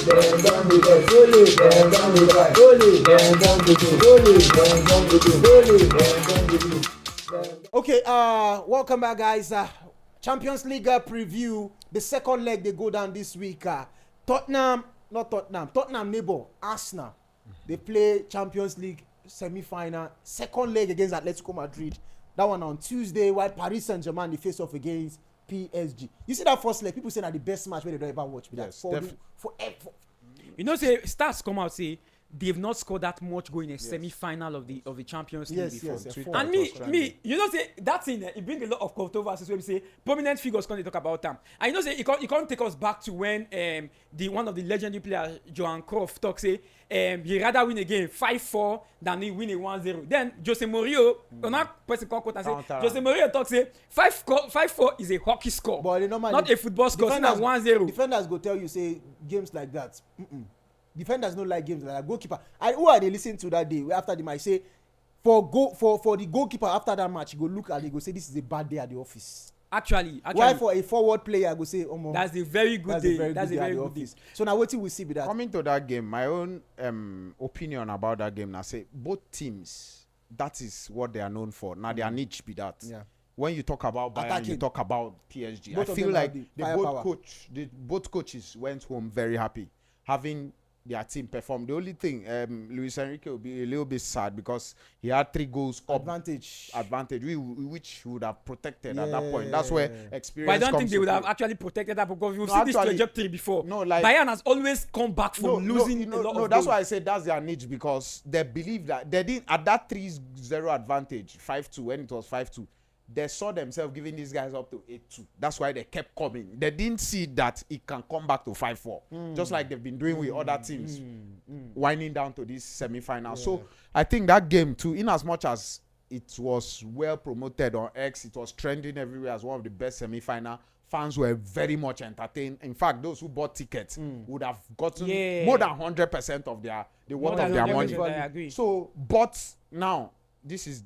Okay, welcome back, guys. Champions League preview. The second leg they go down this week. Tottenham neighbor Arsenal. They play Champions League semi-final, second leg against Atletico Madrid. That one on Tuesday, while Paris Saint-Germain they face off against PSG. You see that first leg? People say that the best match where they don't ever watch. Yes, forever. You know, say stats come out say they've not scored that much going in a semi-final of the Champions League before. And me, you know, say that thing it brings a lot of controversies when we say prominent figures can't talk about them. And you know, say it can't take us back to when the one of the legendary players, Johan Cruyff, talk say he rather win a game 5-4 than he win a 1-0. Then Jose Mourinho, not person quote and say Jose Mourinho talk say 5-4 is a hockey score, but not a football score. So 1-0. Defenders go tell you say games like that. Defenders don't like games like that. Goalkeeper. Who are they listening to that day? After they might say, for the goalkeeper after that match, he go look and he go say this is a bad day at the office. Actually, why for a forward player I go say, that's a very good day. That's a very good day. So now what we see with that? Coming to that game, my own opinion about that game. Now say both teams, that is what they are known for. Now their niche be that. Yeah. When you talk about Bayern, attacking. You talk about PSG. I feel like both coaches went home very happy, having their team perform. The only thing, Luis Enrique will be a little bit sad because he had 3 goals advantage, which would have protected at that point. That's where experience. But I don't think they would have actually protected that because we've seen this trajectory before. No, like Bayern has always come back from losing a lot of that's goals. why I said that's their niche, because they believe that they didn't at that 3-0 advantage, 5-2 when it was 5-2. They saw themselves giving these guys up to 8-2. That's why they kept coming. They didn't see that it can come back to 5-4. Just like they've been doing with other teams, winding down to this semi-final. Yeah. So I think that game too, in as much as it was well promoted on X, it was trending everywhere as one of the best semi-final. Fans were very much entertained. In fact, those who bought tickets would have gotten more than 100% of the worth of their money. I agree. So, but now,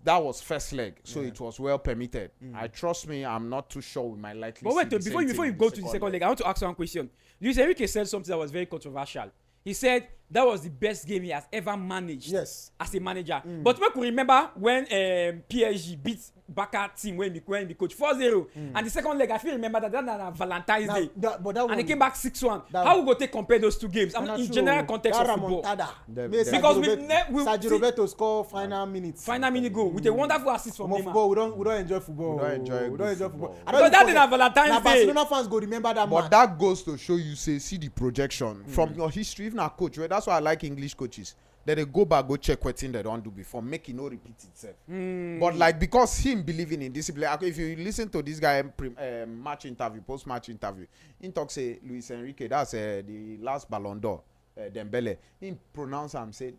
that was first leg, so it was well permitted. I trust me, I'm not too sure we might likely. But wait, before you go to the second leg, I want to ask one question. Luis Enrique said something that was very controversial. He said that was the best game he has ever managed as a manager. But we could remember when PSG beat Barca team when he coach 4-0. And the second leg, I feel remember that on Valentine's Day. And they came back 6-1. How we go take compare those two games? I mean, in general context of football. Because Sergio Roberto scored final minute goal with a wonderful assist from Neymar. We don't enjoy football. We don't enjoy football. Because that in Valentine's Day. Barcelona fans go remember that match. But that goes to show you, see the projection from your history. Even a coach, that's why I like English coaches. Then they go back, go check what thing they don't do before, make it no repeat itself. But like, because him believing in discipline, if you listen to this guy post-match interview, he talks say Luis Enrique, that's the last Ballon d'Or, Dembele. He pronounced and said,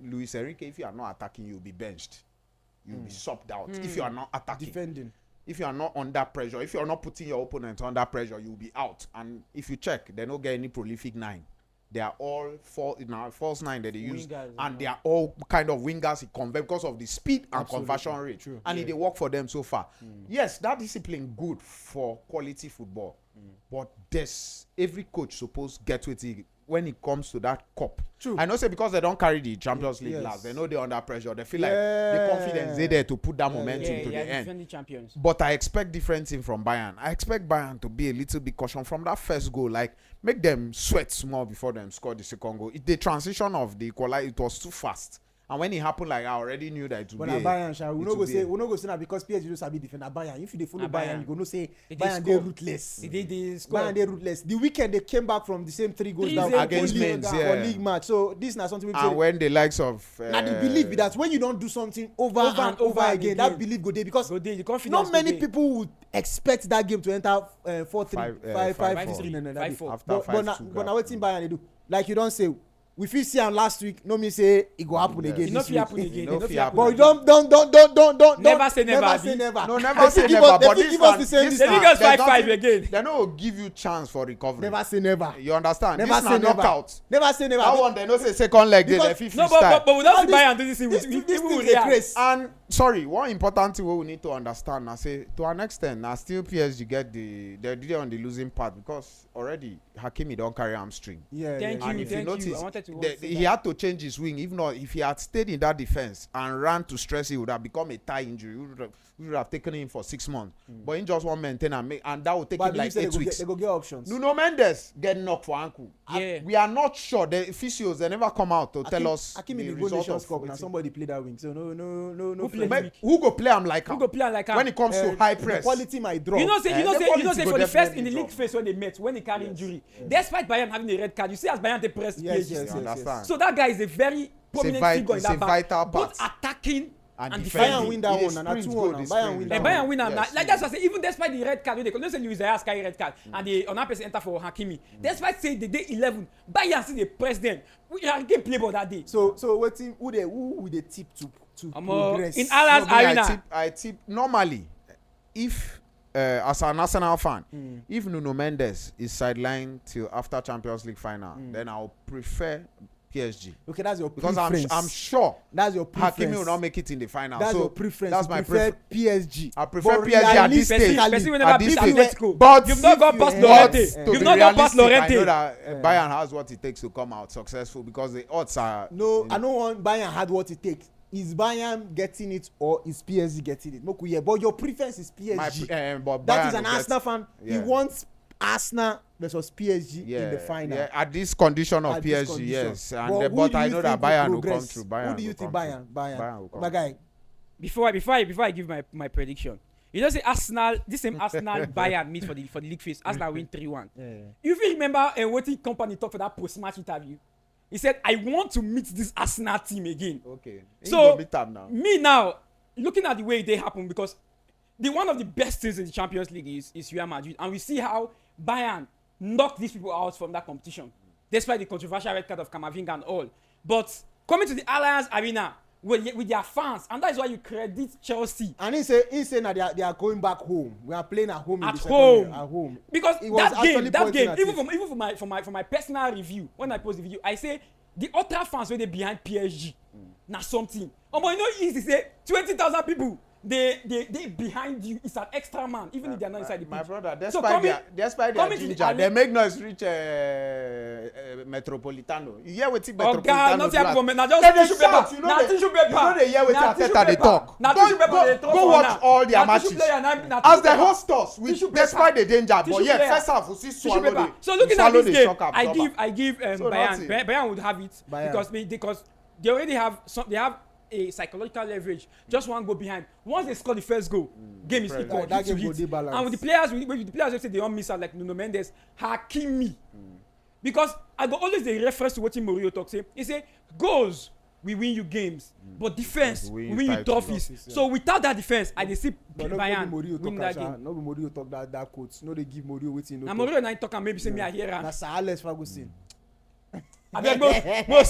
Luis Enrique, if you are not attacking, you'll be benched. You'll be subbed out. If you are not attacking. Defending. If you are not under pressure, if you are not putting your opponent under pressure, you'll be out. And if you check, they don't get any prolific 9. They are all false 9 that they use, and they are all kind of wingers. It convert because of the speed and conversion rate, and it work for them so far. Yes, that discipline good for quality football, but every coach supposed get with it when it comes to that cup. True. I know say because they don't carry the Champions League last, they know they're under pressure. They feel like the confidence they there to put that momentum to the end. Champions. But I expect different thing from Bayern. I expect Bayern to be a little bit cautious from that first goal. Like, make them sweat small before them score the second goal. The transition of the equalizer, it was too fast. And when it happened, like, I already knew that it would be Bayern, we no go say that because PSG just have defend Bayern. If you follow Bayern, you go no say Bayern they ruthless. Bayern they ruthless. The weekend they came back from the same 3 goals down against Mainz for league match. So this is not something. And when the likes of now the belief that when you don't do something over and over again, that belief go there because the confidence not many people would expect that game to enter 4-3, 5-4. But now what team Bayern they do? Like you don't say. We feel see him last week. No me say it go happen again. It not happen again. But don't. Never say never. No, never say never. But give us the same. They give us 5-5 again. They no give you chance for recovery. Never say never. You understand? Never say never. Never say never. That one they no say second leg. They 50 no, but we don't buy and do this. This thing is crazy. And sorry, one important thing we need to understand. I say to an extent, now still PSG get they're on the losing part because already Hakimi don't carry hamstring. Thank you. I wanted to he had to change his wing. If he had stayed in that defense and ran to stress, it would have become a thigh injury. We would have taken him for 6 months. But he just want maintain and that would take him like 8 weeks. They go get options. Nuno Mendes get knocked for ankle. Yeah. We are not sure. The physios they never come out to tell us Hakimi the the result Nations of Cup. Now somebody play that wing. So no. who go play him like him? Who go play like When it comes to high press? The quality might drop. You know, say for the first in the league drop. phase when they met, when he carried injury, despite Bayern having a red card, you see as Bayern they press PSG. Yes. Understand? So that guy is a very prominent figure in that vital back, part. both attacking and Bayern defending. win that one and a 2-1. Bayern win that And one. Bayern win am Yes. like that's what I say. Even despite the red card, when they don't say Luis Diaz carry red card and the another person enter for Hakimi. Despite say the day 11, Bayern see the press them. We are game play ball that day. So waiting who would they tip to progress? In Allianz Arena. I tip normally if as an Arsenal fan, if Nuno Mendes is sidelined till after Champions League final, then I'll prefer PSG. Okay, that's your Because preference. I'm sure That's your preference. Hakimi will not make it in the final. That's so your preference. That's You my prefer preference. PSG. I prefer But PSG at this stage. Person will never At beat this stage. Atletico. But You've not gone past if- Lorente. but to You've be not gone past realistic, I know Lorente. that Bayern has what it takes to come out successful because the odds are. No, I don't want Bayern had what it takes. Is Bayern getting it or is PSG getting it? Moku, yeah, but your preference is PSG. But That Bayern is an will Arsenal fan. He yeah. wants Arsenal versus PSG in the final. Yeah, at this condition of At this PSG, condition. yes. And But who but do I you know that think will Bayern will come progress? through. Bayern Who do you will think come Bayern? through. Bayern will come My guy. Before I give my prediction, you know say Arsenal, this same Arsenal Bayern meet for the league phase. Arsenal win 3-1. Yeah. You feel remember what the company talk for that post-match interview? He said, "I want to meet this Arsenal team again." Okay. So now. me now, looking at the way they happen, because the one of the best things in the Champions League is Real Madrid, and we see how Bayern knocked these people out from that competition, despite the controversial red card of Camavinga and all. But coming to the Allianz Arena with their fans, and that is why you credit Chelsea. And he say that they are going back home. We are playing at home. At in the second home. leg, at home. Because He was that actually game, pointing at even it. for my personal review, when I post the video, I say the ultra fans when they behind PSG, na something. But you know, easy say 20,000 people. They behind you. It's an extra man, even if they are not inside the pitch. My brother, So despite their coming to the ginger, they make noise reach Metropolitano. You hear wetin Metropolitano God, not do here last? for me. Now They just tissue shout, paper. you know Now they- tissue You paper. know they hear wetin Now Arteta dey tissue talk. paper. Now tissue paper they talk Go for watch now. all their Now tissue matches. player, now As tissue they paper. host us, Tissue despite paper. the danger, but Tissue yeah, player. first half we see Tissue swallow paper. the So looking at swallow this the game, shock I absorber. give So nothing. Bayern would have it Bayern. because they already have they have a psychological leverage. Just one goal behind. Once they score the first goal, game is equal. That hit to game go hit. dey balance. And with the players, who say they don't miss out like Nuno Mendes, Hakimi. Because I go always the reference to what Mourinho talk say. He say goals we win you games, but defense We we win win you titles. trophies. So without that defense, I dey see But no be Bayern Mourinho win talk that am, game. no be Mourinho talk that quote. No, they give Mourinho wetin he no And talk. Mourinho na talk am maybe say me I hear Na am. Sir Alex Ferguson. Abeg mo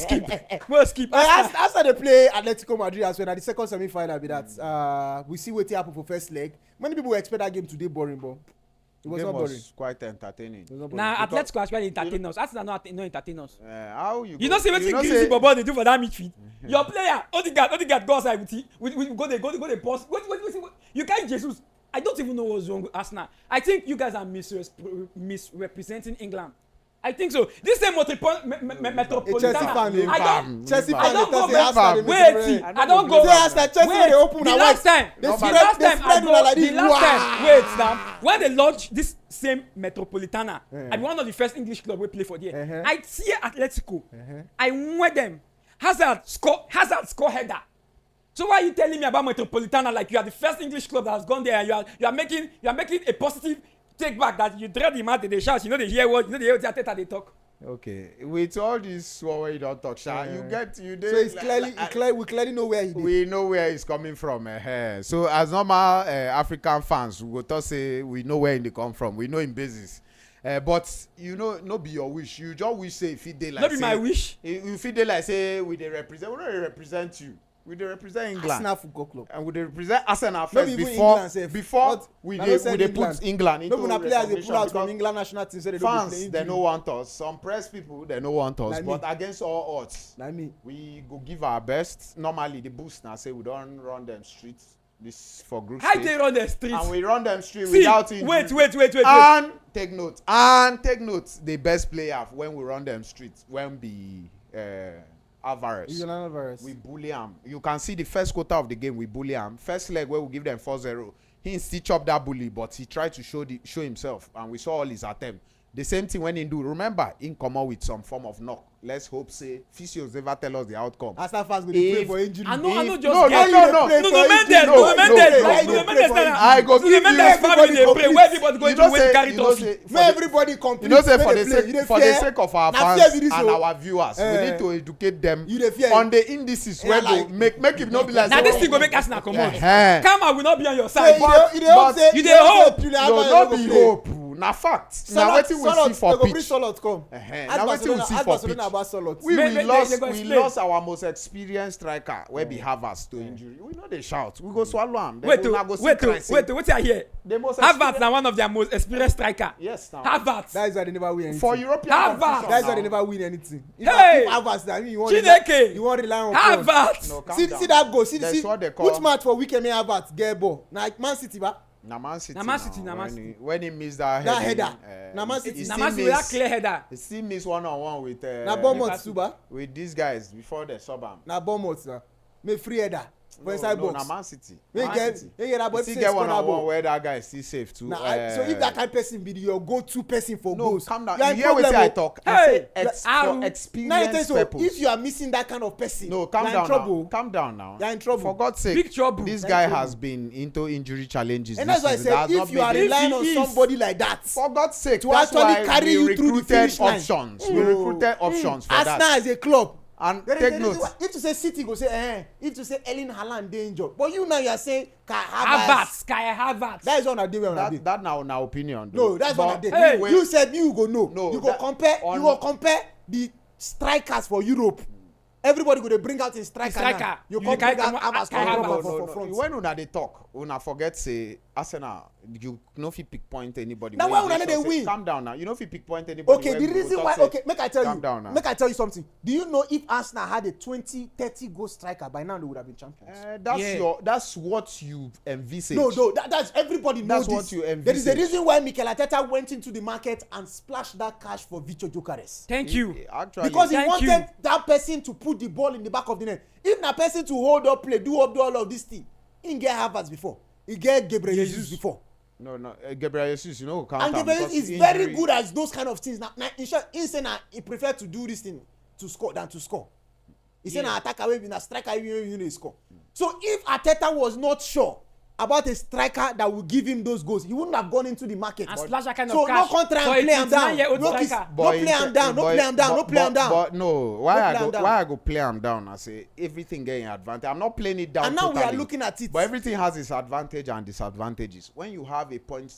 skip. After they play Atletico Madrid as well, na the second semi-final be that. We see wetin happen for first leg. Many people expect that game to dey boring, but it was Game not boring. was quite entertaining. It was not boring. Na Atletico actually entertain us. Arsenal no entertain us. How You know say wetin Greasy Bobo dey do for that midfield. Your player Odegaard go outside with go dey pause. Wait. You carry Jesus. I don't even know what's wrong with Arsenal. I think you guys are misrepresenting England. I think so. This same Metropolitana. Chelsea fan, Chelsea I don't go back. back. Wait, I don't go. Say Arsenal, Chelsea they open The na last white. time, They the spread last time I una go, like the this. last Wow. time, wait now, when they launched this same Metropolitana, I be one of the first English club we play for there. I see Atletico, I went them. Hazard score header. So why are you telling me about Metropolitana like you are the first English club that has gone there and you are making a positive take back that you dread the mouth they shout, you know they hear what Arteta they talk. Okay, with all this what you don't talk, Sha, you So it's we clearly know where he did. we know where it's coming from. So as normal African fans, we go talk say we know where they come from. We know in basis. But you know, no be your wish. You just wish say if it dey like Not be my wish. If it dey like say we dey represent, we don't represent you. We dey represent England. Arsenal Football Club. And we dey represent Arsenal No first be even before England sef. before we Na dey no send put England into No be na players dey pull out recognition from England national team say they don't be fans playing. they no want us. Some press people they no want us. Like But me. against all odds, Like me. we go give our best. Normally the boost now say we don't run them streets. This for group How stage. they run the streets? And we run them straight See, without injury. wait. And take note. The best player when we run them streets when be Alvarez. Alvarez. We bully him. You can see the first quarter of the game we bully him. First leg where we give them 4-0. He stitch up that bully, but he tried to show himself, and we saw all his attempt. The same thing when he do. Remember, in come out with some form of knock. Let's hope say physios never tell us the outcome. Arsenal fans go dey pray for injury. I know just No. Nuno Mendes. I go give you family dey pray. Where everybody go to win carry trophy. Make everybody complete. You know say for Make the they play. You dey sake fear? of our Na fans fear be this and o. our viewers, we need to educate them You dey fear? on the indices wey go like- make it no be like Na say, this thing go make Arsenal comot. Kama will not be on your Say side. you dey hope say you dey hope. no be hope na fact na wetin we see for pitch. Solot come. Na wetin we see for pitch. About Solot. we They go we explain. lost our most experienced striker wey be Havertz to injury. We no dey shout, we go swallow am. Wait, wetin I hear? The most Havertz experienced- na one of their most experienced striker. Yes, now. Havertz. That is why they never win anything. For European Havertz. competition That's why now. they never win anything. If Hey! Havertz, I mean, Chineke. you want rely on God. Havertz. No, calm See down. that goal. See That's what they call which match for weekend may Havertz get ball? Na Man City ba? Na Man City. Na Man City, now, na Man when City. when he missed that That heading, header. Na Man City. he Na still Man City with that miss- clear header. He still miss one-on-one with Na Bournemouth too ba? with these guys before they sub am. Na Bournemouth na. May free header for inside No, box. na Man City. May Man get City. that boy You say still get score that one-on-one ball. where that guy is still safe too. So if that kind of person be your go-to person for No, goals, calm down. you are You in hear wetin problem I o. talk? Hey, I say how- for Now you experience think so. purpose. If you are missing that kind of person, No, you calm are down in trouble. now. Calm down now. You are in trouble. For God's sake, Big trouble. this You're guy in trouble. has been into injury challenges. And this that's why I season. That said has not if you are made him- relying on If he is- somebody like that, For God's sake, to that's actually why carry we you through the recruited finish line. options. We recruited options for Arsenal that. as a club. And There is take a note. reason why- if to say City go say if to say Erling Haaland dey injured, but you now you are saying Havertz. Kai Havertz. That is one I dey where una dey. That now opinion. though. No, that's one I But dey. Hey. You said you go know. No, You go that- compare. on- You go compare the strikers for Europe. Everybody go dey bring out a striker. Striker. Now. You You come carry bring out come- Havertz Kai for Havertz. for front. When una dey talk, una forget say Arsenal, you no fit pick point anybody. Na wey why you una dey no sure dey say- win? Calm down now. You no fit pick point anybody. Okay, wey the we go reason talk why. say, Okay, make I tell calm down now. you. Make I tell you something. Do you know if Arsenal had a 20-30 goal striker by now they would have been champions? That's what you envisage. No, that's everybody knows That's what this. you There is a envisage. reason why Mikel Arteta went into the market and splashed that cash for Vitor Gyökeres. Thank you. Actually, Because he Thank wanted you. that person to put the ball in the back of the net. If na person to hold up play, do all of this thing, he get Havertz before, he get Gabriel Jesus before, no, Gabriel Jesus, you know, count and am Gabriel because is very injury- good at those kind of things. Now in short, he say na he prefer to do this thing to score than to score. He say na attacker wey be na striker wey you dey score. So if Arteta was not sure about a striker that will give him those goals, he wouldn't have gone into the market. And splash that kind So of cash. no come try for and a play am down. 29-year-old No striker. play am down. No play am down. No play am down. But no, why No I play go am down. why I go play am down? I say everything getting advantage. I'm not playing it down. And now we are totally, looking at it. But everything has its advantage and disadvantages. When you have a point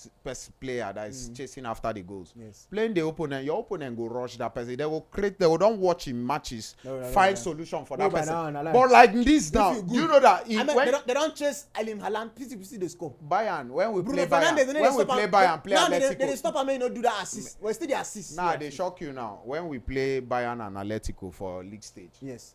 player that is chasing after the goals, Yes. playing the opponent, your opponent go rush that person. They will don't watch him matches, No, find no. solution for No, that but person. no, But like this now, you you know that I mean, when they don't chase Erling Haaland. PC they score. Bayern, when we Bruno play Bayern, Fernandes, when we play Bayern, play now they Atletico. stop and not do that assist. Well, still the assist. Nah, Yeah. they shock you now. When we play Bayern and Atletico for league stage, Yes.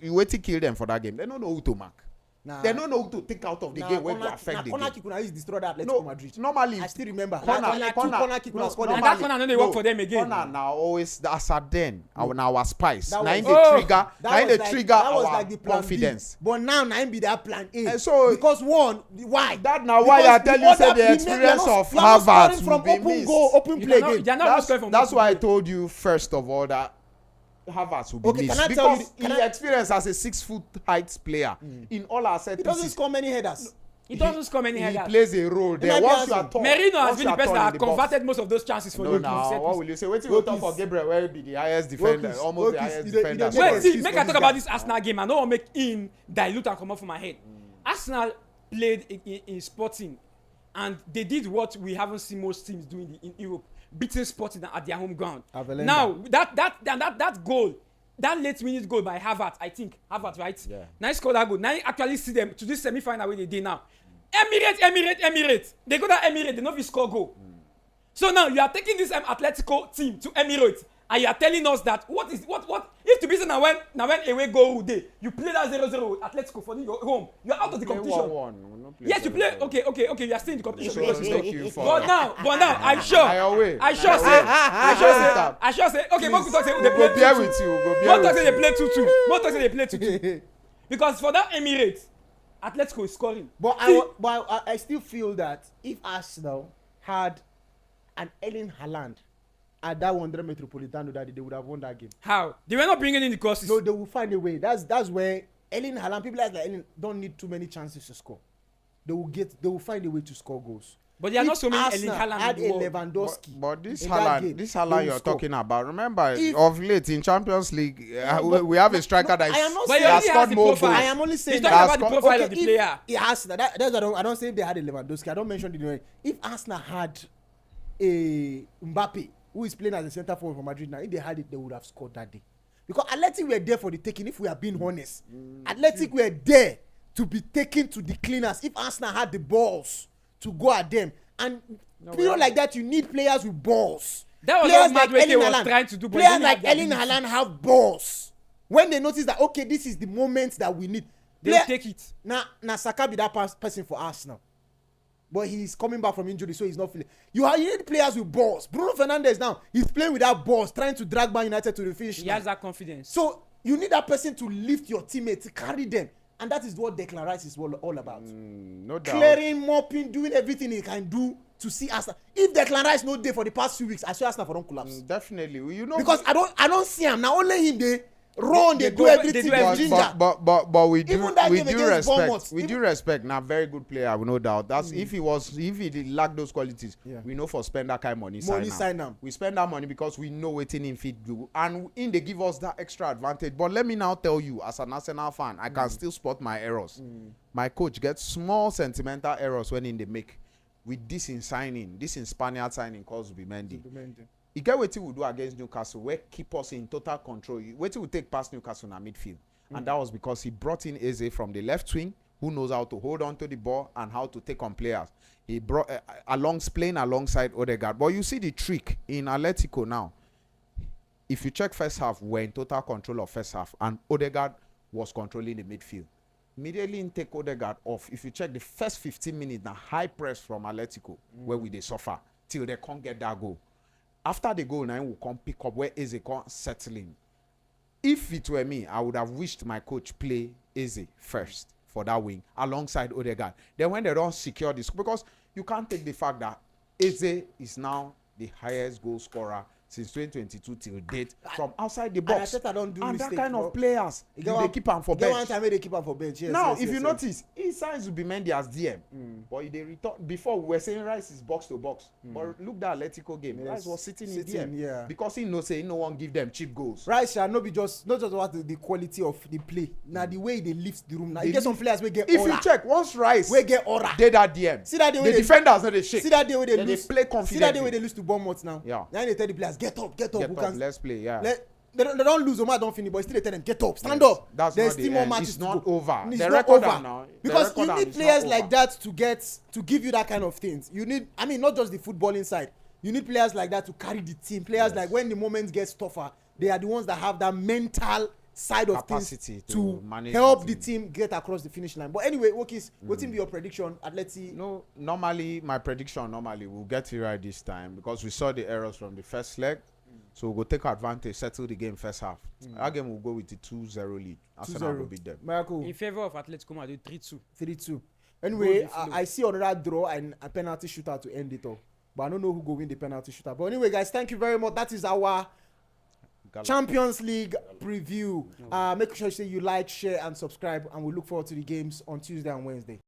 you wait to kill them for that game. They don't know who to mark. Nah. They don't know who to take out of the game when to affect the corner game. kick una use destroy that Atletico No, Madrid. normally I still remember. corner Corner kick una score them. And that corner no dey work for them again. Corner now always as at then our spice. That Now in was- the Oh, trigger, now in the trigger that was our like the plan confidence. B. But now na be that plan A. And so- because one, why? That now why I tell you say the experience of Havertz will from be open missed. goal, open You play cannot- game. they are not scoring from That's open why I play. told you first of all that Havertz will be Okay, missed can I tell you because the- can he I- experienced as a 6 foot height player in all our set He doesn't pieces. score many headers. He doesn't score many He headers. plays a role there. might be Once you are handsome. tall, Merino has once been you the are person tall that in the box. converted most of those chances for No, you. now what will you say? What you Work talk for is- Gabriel? Where be the highest defender, is- almost work the is- highest he dey- he dey defender. make Wait, see, excuse make for I this talk about guy. this Arsenal game. I don't want to make in dilute and come up from my head. Arsenal played in Sporting, and they did what we haven't seen most teams doing in Europe, beating Sporting at their home ground. Avelenda. Now that goal, that late minute goal by Havertz, I think Havertz, right? Yeah. Now he scored that goal. Now he actually see them to this semi-final where they did now. Emirates. They go that Emirates, they know if you score goal. So now you are taking this Atletico team to Emirates and you are telling us that what if to be now when away goal day you play that 0-0 with Atletico for your home, you are out of the competition. 1-1. Yes, you play. Okay. You are still in the competition. So But now, I'm sure. I sure say. Okay, more talk say they play 2-2. Bear with you. More talk say they play 2-2. More talk say they play 2-2. Because for that Emirates, Atletico is scoring. But I still feel that if Arsenal had an Erling Haaland at that Wonder Metropolitano that they would have won that game. How? They were not bringing in the crosses. No, they will find a way. That's where Erling Haaland, people like Erling don't need too many chances to score. They will find a way to score goals. But there are not so many Erling Haaland had in the a world. Lewandowski. But this Haaland you're talking about, remember, of late in Champions League, we have a striker that has scored more goals. I am only saying that. He's talking about the profile of the player. I don't say they had a Lewandowski. I don't mention the name. If Arsenal had a Mbappe, who is playing as a centre forward for Madrid now, if they had it, they would have scored that day. Because Atletico were there for the taking, if we are being honest. Atletico were there to be taken to the cleaners if Arsenal had the balls to go at them. And period like that, you need players with balls. That was players what Madueke was trying to do. Players like Erling Haaland have balls. When they notice that, okay, this is the moment that we need. They'll take it. Now Saka be that person for Arsenal. But he's coming back from injury, so he's not feeling. You need players with balls. Bruno Fernandes now, he's playing without balls, trying to drag Man United to the finish line. He has that confidence. So you need that person to lift your teammates, to carry them. And that is what Declan Rice is all about. No doubt. Clearing, mopping, doing everything he can do to see Arsenal. If Declan Rice no day for the past few weeks, I swear Arsenal for don't collapse. Definitely. Because I don't see him. Now only him they run, they do everything. But we do respect. We Even do respect. Now very good player, no doubt. That's if he did lack those qualities, we know for spend that kind of money. Sign him. We spend that money because we know waiting in fit do, and in they give us that extra advantage. But let me now tell you, as an Arsenal fan, I can still spot my errors. My coach gets small sentimental errors when they make. With this in Spaniard signing calls Zubimendi. You get what we do against Newcastle, where keep us in total control. What we take past Newcastle in midfield, and that was because he brought in Eze from the left wing, who knows how to hold on to the ball and how to take on players. He brought playing alongside Odegaard. But you see the trick in Atletico now. If you check first half, we're in total control of first half, and Odegaard was controlling the midfield. Immediately take Odegaard off. If you check the first 15 minutes, the high press from Atletico, where they suffer till they can't get that goal. After the goal, now will come pick up where Eze can't settle in. If it were me, I would have wished my coach play Eze first for that wing alongside Odegaard. Then when they don't secure this, because you can't take the fact that Eze is now the highest goal scorer since 2022 till date from outside the box. And that kind of players, they keep him for bench. One time they keep him for bench. Yes, now, yes, if yes, you notice, he signs Zubimendi as DM. But they return before we were saying Rice is box to box. But look that Atletico game. Rice was sitting in DM because he knows no one give them cheap goals. Rice shall not just about the quality of the play. Now the way they lift the room. Now you get some players we get if aura. You check once Rice we get aura. They that DM. See that the defenders not they shake. See that day where they lose. They play confidently. See that day where they lose to Bournemouth now. Yeah. Now they tell the players get up. Let's play. Yeah. They don't lose. Omar don't finish, but still they tell them get up, stand up. There's not still more matches. It's not over. It's not over now. Because you need players like that to give you that kind of things. You need, not just the footballing side. You need players like that to carry the team. Players like when the moments get tougher, they are the ones that have that mental side of capacity things to help the team get across the finish line. But anyway, Wokis, what will be your prediction? Atleti? No, my prediction we'll get it right this time because we saw the errors from the first leg. So we'll take advantage, settle the game first half. Our game will go with the 2-0 lead. Arsenal will beat them. Miracle. In favor of Atletico Madrid, 3-2. 3-2. Anyway, I see another draw and a penalty shootout to end it all. But I don't know who will win the penalty shootout. But anyway, guys, thank you very much. That is our Champions League preview. Make sure you like, share, and subscribe. And we look forward to the games on Tuesday and Wednesday.